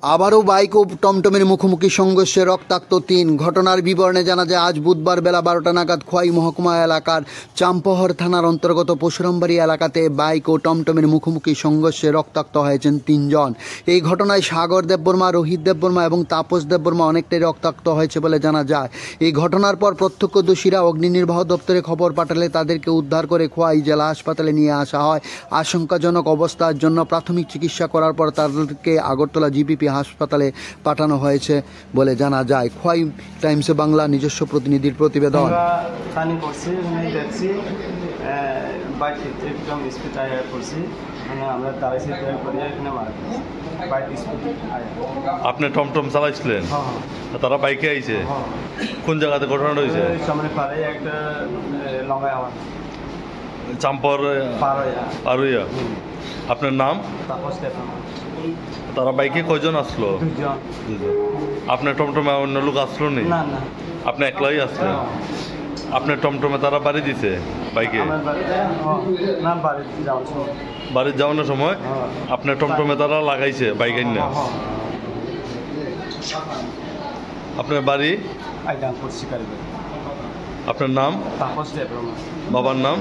আবারও বাইক ও টমটমের মুখোমুখি সংঘর্ষে রক্তাক্ত ৩। ঘটনার বিবরণে জানা যায়, আজ বুধবার বেলা ১২টা নাগাদ খোয়াই মহকুমা এলাকার চাম্পহর থানার অন্তর্গত পশুরামবাড়ি এলাকাতে বাইক ও টমটমের মুখোমুখি সংঘর্ষে রক্তাক্ত হয়েছেন ৩ জন। এই ঘটনায় সাগর দেববর্মা, রোহিত দেববর্মা এবং তাপস দেববর্মা অনেকটাই রক্তাক্ত হয়েছে বলে জানা যায়। এই ঘটনার পর প্রত্যক্ষদর্শীরা অগ্নি নির্বাহ দপ্তরে খবর পাঠালে তাদেরকে উদ্ধার করে খোয়াই জেলা হাসপাতালে নিয়ে আসা হয়। আশঙ্কাজনক অবস্থার জন্য প্রাথমিক চিকিৎসা করার পর তাদেরকে আগরতলা জিবিপি হাসপাতালে পাঠানো হয়েছে বলে জানা যায়। খোয়াই টাইমসে বাংলা নিজস্ব প্রতিনিধির প্রতিবেদন। আপনি টমটম চালাইছিলেন, তারা বাইকে আইছে? কোন জায়গাতে ঘটনাটা হয়েছে? চাম্পর পারুইয়া। আপনার নাম? তারা বাইকে কয়জন আসলো? দুজন। আপনার টমটমে অন্য লোক আসলো নি? আপনি একলাই আসলেন? আপনার টমটমে তারা বাড়ি দিছে বাইকে? বাড়ির যাওয়ানোর সময় আপনার টমটমে তারা লাগাইছে বাইকে না? আপনার বাড়ি? আপনার নাম? বাবার নাম?